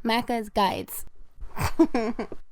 Macca's Guides.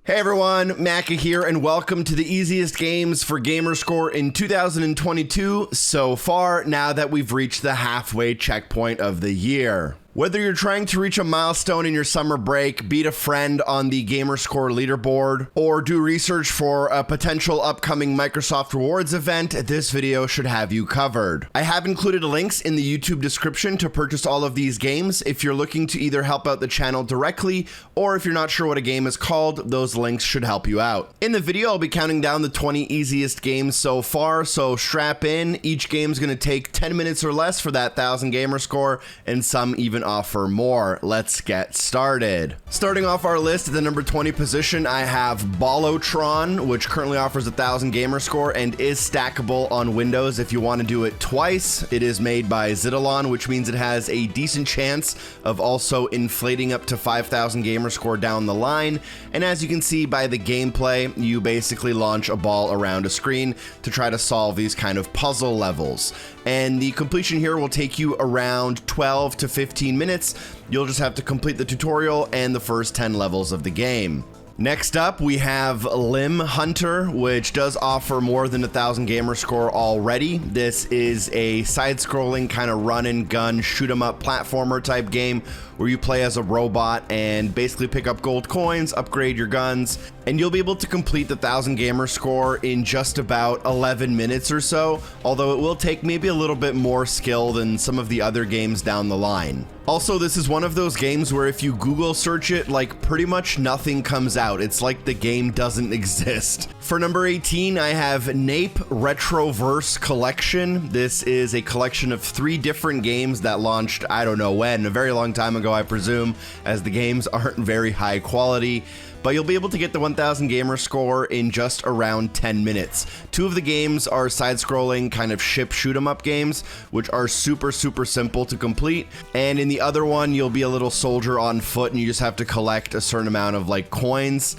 Hey everyone, Macca here, and welcome to the easiest games for Gamerscore in 2022 so far, now that we've reached the halfway checkpoint of the year. Whether you're trying to reach a milestone in your summer break, beat a friend on the Gamerscore leaderboard, or do research for a potential upcoming Microsoft Rewards event, this video should have you covered. I have included links in the YouTube description to purchase all of these games if you're looking to either help out the channel directly, or if you're not sure what a game is called, those links should help you out. In the video, I'll be counting down the 20 easiest games so far, so strap in. Each game's gonna take 10 minutes or less for that 1000 Gamerscore, and some even offer more. Let's get started. Starting off our list at the number 20 position, I have Bolotron, which currently offers 1000 Gamerscore and is stackable on Windows if you want to do it twice. It is made by Zidalon, which means it has a decent chance of also inflating up to 5000 Gamerscore down the line. And as you can see by the gameplay, you basically launch a ball around a screen to try to solve these kind of puzzle levels. And the completion here will take you around 12 to 15 minutes. You'll just have to complete the tutorial and the first 10 levels of the game. Next up, we have Lim Hunter, which does offer more than 1000 Gamerscore already. This is a side-scrolling kind of run-and-gun, shoot-'em-up platformer type game where you play as a robot and basically pick up gold coins, upgrade your guns, and you'll be able to complete the 1000 Gamerscore in just about 11 minutes or so, although it will take maybe a little bit more skill than some of the other games down the line. Also, this is one of those games where if you Google search it, like pretty much nothing comes out. It's like the game doesn't exist. For number 18, I have Nape Retroverse Collection. This is a collection of 3 different games that launched, I don't know when, a very long time ago, I presume, as the games aren't very high quality. But you'll be able to get the 1000 Gamerscore in just around 10 minutes. 2 of the games are side-scrolling kind of ship shoot-'em-up games, which are super simple to complete. And in the other one, you'll be a little soldier on foot and you just have to collect a certain amount of like coins.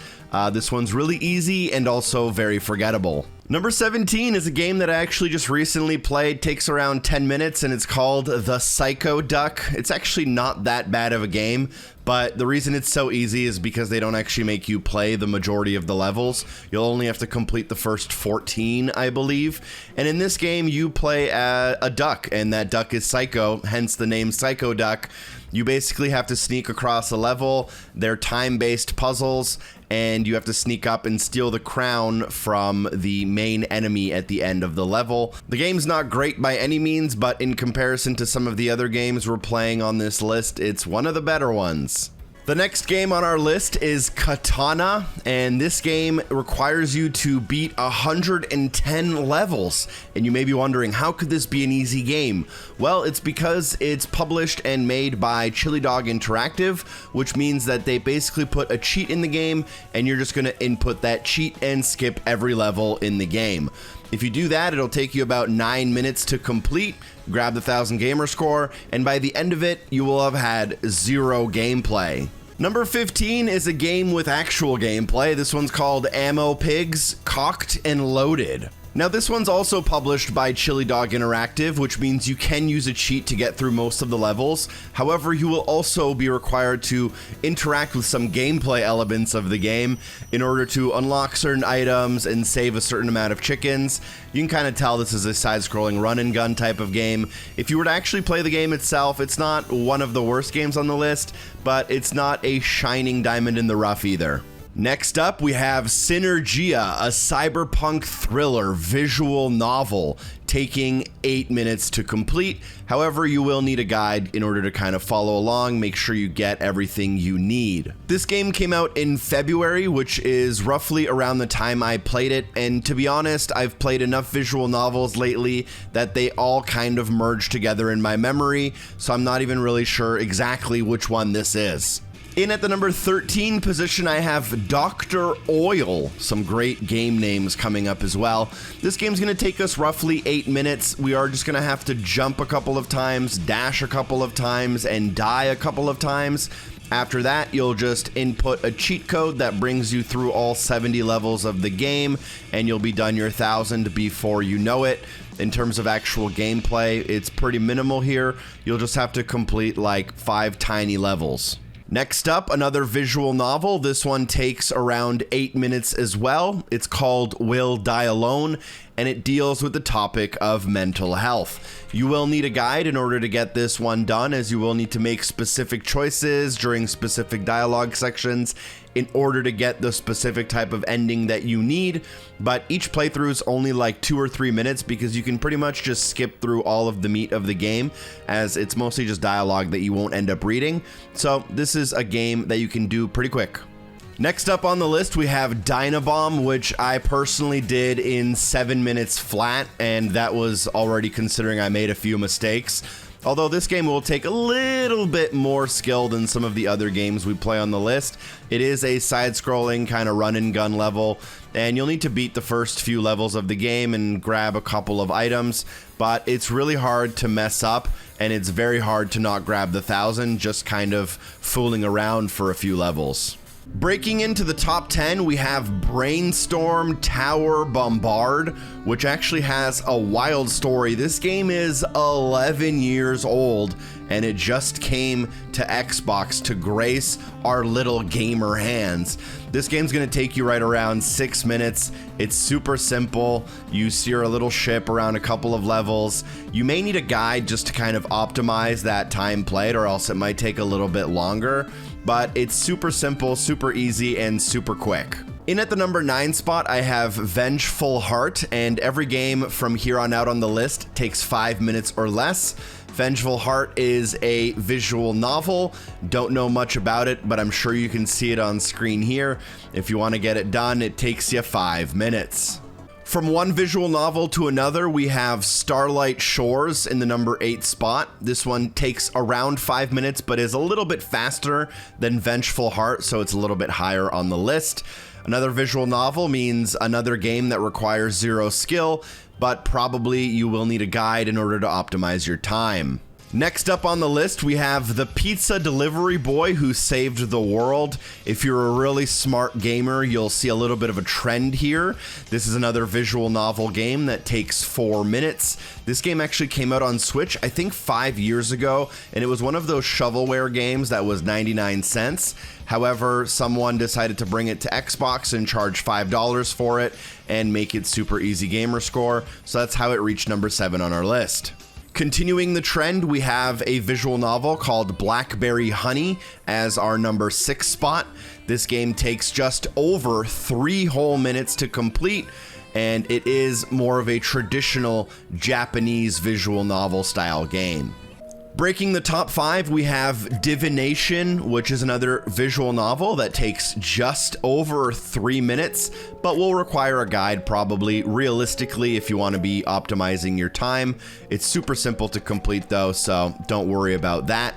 This one's really easy and also very forgettable. Number 17 is a game that I actually just recently played, takes around 10 minutes, and it's called The Psycho Duck. It's actually not that bad of a game, but the reason it's so easy is because they don't actually make you play the majority of the levels. You'll only have to complete the first 14, I believe. And in this game, you play a duck, and that duck is psycho, hence the name Psycho Duck. You basically have to sneak across a level. They're time-based puzzles, and you have to sneak up and steal the crown from the main enemy at the end of the level. The game's not great by any means, but in comparison to some of the other games we're playing on this list, it's one of the better ones. The next game on our list is Katana, and this game requires you to beat 110 levels. And you may be wondering, how could this be an easy game? Well, it's because it's published and made by Chili Dog Interactive, which means that they basically put a cheat in the game, and you're just going to input that cheat and skip every level in the game. If you do that, it'll take you about 9 minutes to complete, grab the 1000 Gamerscore, and by the end of it, you will have had 0 gameplay. Number 15 is a game with actual gameplay. This one's called Ammo Pigs, Cocked and Loaded. Now this one's also published by Chili Dog Interactive, which means you can use a cheat to get through most of the levels. However, you will also be required to interact with some gameplay elements of the game in order to unlock certain items and save a certain amount of chickens. You can kind of tell this is a side-scrolling run-and-gun type of game. If you were to actually play the game itself, it's not one of the worst games on the list, but it's not a shining diamond in the rough either. Next up, we have Synergia, a cyberpunk thriller visual novel, taking 8 minutes to complete. However, you will need a guide in order to kind of follow along, make sure you get everything you need. This game came out in February, which is roughly around the time I played it, and to be honest, I've played enough visual novels lately that they all kind of merge together in my memory, so I'm not even really sure exactly which one this is. In at the number 13 position, I have Dr. Oil. Some great game names coming up as well. This game's going to take us roughly 8 minutes. We are just going to have to jump a couple of times, dash a couple of times, and die a couple of times. After that, you'll just input a cheat code that brings you through all 70 levels of the game, and you'll be done your 1000 before you know it. In terms of actual gameplay, it's pretty minimal here. You'll just have to complete like 5 tiny levels. Next up, another visual novel. This one takes around 8 minutes as well. It's called Will Die Alone, and it deals with the topic of mental health. You will need a guide in order to get this one done, as you will need to make specific choices during specific dialogue sections in order to get the specific type of ending that you need. But each playthrough is only like 2 or 3 minutes, because you can pretty much just skip through all of the meat of the game, as it's mostly just dialogue that you won't end up reading. So this is a game that you can do pretty quick. Next up on the list, we have Dynabomb, which I personally did in 7 minutes flat, and that was already considering I made a few mistakes. Although this game will take a little bit more skill than some of the other games we play on the list. It is a side-scrolling kind of run-and-gun level, and you'll need to beat the first few levels of the game and grab a couple of items, but it's really hard to mess up, and it's very hard to not grab the 1,000, just kind of fooling around for a few levels. Breaking into the top 10, we have Brainstorm Tower Bombard, which actually has a wild story. This game is 11 years old, and it just came to Xbox to grace our little gamer hands. This game's gonna take you right around 6 minutes. It's super simple. You steer a little ship around a couple of levels. You may need a guide just to kind of optimize that time played, or else it might take a little bit longer. But it's super simple, super easy, and super quick. In at the number 9 spot, I have Vengeful Heart, and every game from here on out on the list takes 5 minutes or less. Vengeful Heart is a visual novel. Don't know much about it, but I'm sure you can see it on screen here. If you want to get it done, it takes you 5 minutes. From one visual novel to another, we have Starlight Shores in the number 8 spot. This one takes around 5 minutes, but is a little bit faster than Vengeful Heart, so it's a little bit higher on the list. Another visual novel means another game that requires 0 skill, but probably you will need a guide in order to optimize your time. Next up on the list, we have The Pizza Delivery Boy Who Saved the World. If you're a really smart gamer, you'll see a little bit of a trend here. This is another visual novel game that takes 4 minutes. This game actually came out on Switch, I think 5 years ago, and it was one of those shovelware games that was 99 cents. However, someone decided to bring it to Xbox and charge $5 for it and make it super easy Gamerscore, so that's how it reached number 7 on our list. Continuing the trend, we have a visual novel called Blackberry Honey as our number 6 spot. This game takes just over 3 whole minutes to complete, and it is more of a traditional Japanese visual novel style game. Breaking the top 5, we have Divination, which is another visual novel that takes just over 3 minutes, but will require a guide probably. Realistically, if you want to be optimizing your time. It's super simple to complete though, so don't worry about that.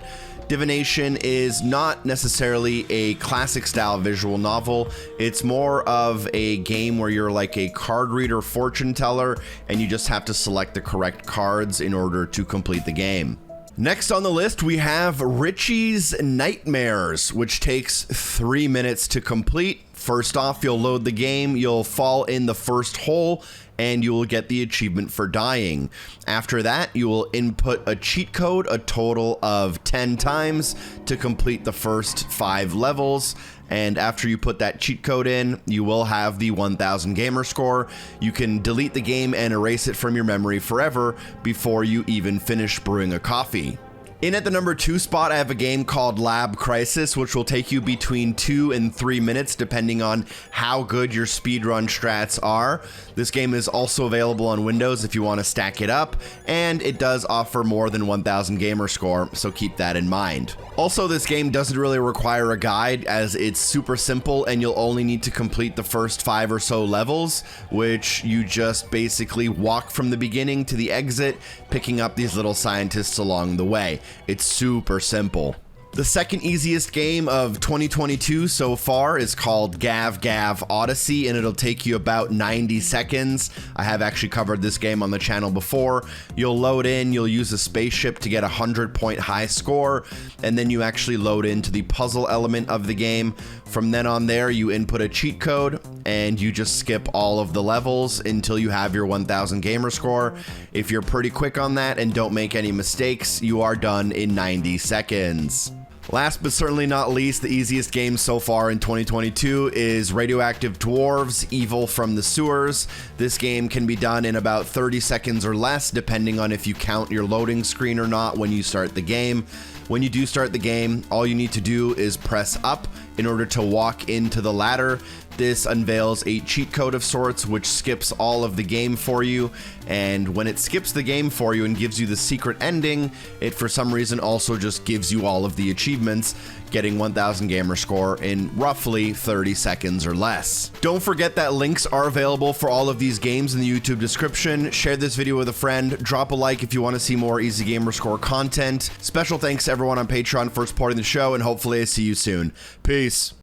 Divination is not necessarily a classic style visual novel. It's more of a game where you're like a card reader fortune teller, and you just have to select the correct cards in order to complete the game. Next on the list, we have Richie's Nightmares, which takes 3 minutes to complete. First off, you'll load the game, you'll fall in the first hole, and you will get the achievement for dying. After that, you will input a cheat code a total of 10 times to complete the first 5 levels. And after you put that cheat code in, you will have the 1000 gamer score. You can delete the game and erase it from your memory forever before you even finish brewing a coffee. In at the number 2 spot, I have a game called Lab Crisis, which will take you between 2 and 3 minutes depending on how good your speedrun strats are. This game is also available on Windows if you want to stack it up, and it does offer more than 1000 gamer score, so keep that in mind. Also, this game doesn't really require a guide, as it's super simple and you'll only need to complete the first 5 or so levels, which you just basically walk from the beginning to the exit, picking up these little scientists along the way. It's super simple. The second easiest game of 2022 so far is called Gav-Gav Odyssey, and it'll take you about 90 seconds. I have actually covered this game on the channel before. You'll load in, you'll use a spaceship to get a 100-point high score, and then you actually load into the puzzle element of the game. From then on there, you input a cheat code, and you just skip all of the levels until you have your 1000 gamer score. If you're pretty quick on that and don't make any mistakes, you are done in 90 seconds. Last but certainly not least, the easiest game so far in 2022 is Radioactive Dwarves, Evil from the Sewers. This game can be done in about 30 seconds or less, depending on if you count your loading screen or not when you start the game. When you do start the game, all you need to do is press up in order to walk into the ladder. This unveils a cheat code of sorts, which skips all of the game for you. And when it skips the game for you and gives you the secret ending, it for some reason also just gives you all of the achievements, getting 1000 gamer score in roughly 30 seconds or less. Don't forget that links are available for all of these games in the YouTube description. Share this video with a friend. Drop a like if you want to see more Easy Gamer Score content. Special thanks to everyone on Patreon for supporting the show, and hopefully I see you soon. Peace.